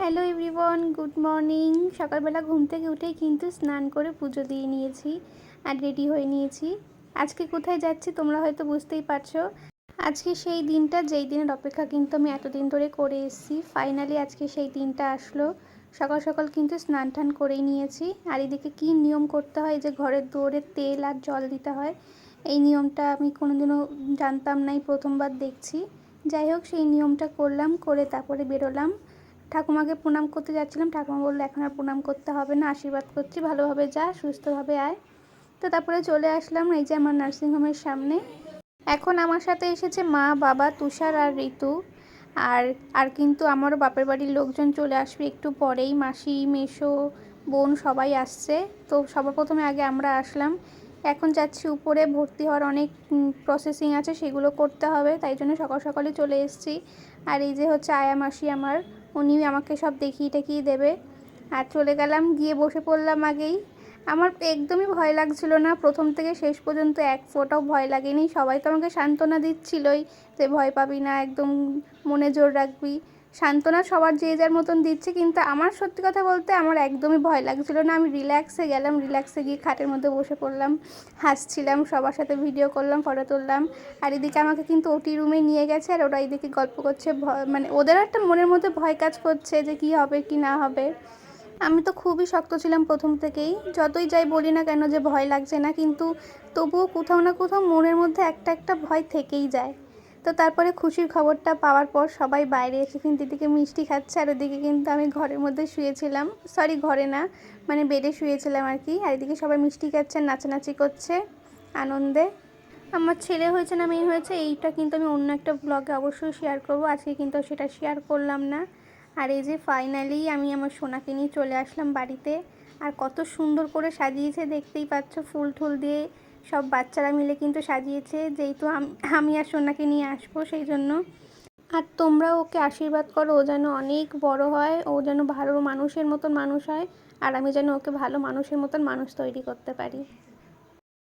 Hello everyone, good morning. সকালবেলা ঘুম থেকে উঠেই কিন্তু স্নান করে পুজো দিয়ে নিয়েছি আর রেডি হয়ে নিয়েছি। আজকে কোথায় যাচ্ছি তোমরা হয়তো বুঝতেই পারছো। আজকে সেই দিনটা যেই দিনের অপেক্ষা কিন্তু আমি এতদিন ধরে করে এসেছি। ফাইনালি আজকে সেই দিনটা আসলো। সকাল সকাল কিন্তু স্নান টান করেই নিয়েছি। আর এদিকে কী নিয়ম করতে হয়, যে ঘরের দুয়ারে তেল আর জল দিতে হয়, এই নিয়মটা আমি কোনোদিনও জানতাম না, প্রথমবার দেখছি। যাই হোক, সেই নিয়মটা করলাম, করে তারপরে বেরোলাম। ঠাকুমাকে প্রণাম করতে যাচ্ছিলাম। ঠাকুমা বললো এখন আর প্রণাম করতে হবে না, আশীর্বাদ করছি, ভালোভাবে যা, সুস্থভাবে আয়। তো তারপরে চলে আসলাম এই যে আমার নার্সিংহোমের সামনে। এখন আমার সাথে এসেছে মা, বাবা, তুষার আর ঋতু। আর আর কিন্তু আমারও বাপের বাড়ির লোকজন চলে আসবে একটু পরেই, মাসি, মেসো, বোন সবাই আসছে। তো সবার প্রথমে আগে আমরা আসলাম। এখন যাচ্ছি উপরে, ভর্তি হওয়ার অনেক প্রসেসিং আছে, সেগুলো করতে হবে, তাই জন্য সকাল সকালই চলে এসেছি। আর এই যে হচ্ছে আয়া মাসি আমার, উনি আমাকে সব দেখিয়ে টেকিয়ে দেবে। আর চলে গেলাম, গিয়ে বসে পড়লাম আগেই। আমার একদমই ভয় লাগছিল না, প্রথম থেকে শেষ পর্যন্ত এক ফোঁটাও ভয় লাগেনি। সবাই তো আমাকে সান্ত্বনা দিচ্ছিলই যে ভয় পাবি না, একদম মনে জোর রাখবি। সান্ত্বনা সবার যে যার মতন দিচ্ছে, কিন্তু আমার সত্যি কথা বলতে আমার একদমই ভয় লাগছিল না। আমি রিল্যাক্সে গেলাম, রিল্যাক্সে গিয়ে খাটের মধ্যে বসে পড়লাম, হাসছিলাম, সবার সাথে ভিডিও করলাম, ফটো তুললাম। আর এদিকে আমাকে কিন্তু ওটি রুমে নিয়ে গেছে, আর ওরা এদিকে গল্প করছে। মানে ওদের একটা মনের মধ্যে ভয় কাজ করছে যে কী হবে কি না হবে। আমি তো খুবই শক্ত ছিলাম প্রথম থেকেই, যতই যাই বলি না কেন যে ভয় লাগছে না, কিন্তু তবুও কোথাও না কোথাও মনের মধ্যে একটা ভয় থেকেই যায়। তো তারপরে খুশির খবরটা পাওয়ার পর সবাই বাইরে এসে কিন্তু এদিকে মিষ্টি খাচ্ছে, আর ওদিকে কিন্তু আমি ঘরের মধ্যে শুয়েছিলাম, সরি ঘরে না, মানে বেডে শুয়েছিলাম আর কি। আর এদিকে সবাই মিষ্টি খাচ্ছে, নাচানাচি করছে আনন্দে। আমার ছেলে হয়েছে না মেয়ে হয়েছে, এইটা কিন্তু আমি অন্য একটা ব্লগে অবশ্যই শেয়ার করব, আজকে কিন্তু সেটা শেয়ার করলাম না। আর এই যে ফাইনালি আমি আমার সোনাকে নিয়ে চলে আসলাম বাড়িতে। আর কত সুন্দর করে সাজিয়েছে দেখতেই পাচ্ছ, ফুল ঠুল দিয়ে সব বাচ্চারা মিলে কিন্তু সাজিয়েছে, যেহেতু আমি আর সোনাকে নিয়ে আসবো সেই জন্য। আর তোমরাও ওকে আশীর্বাদ করো, ও যেন অনেক বড় হয়, ও যেন ভালো মানুষের মতন মানুষ হয়, আর আমি যেন ওকে ভালো মানুষের মতন মানুষ তৈরি করতে পারি।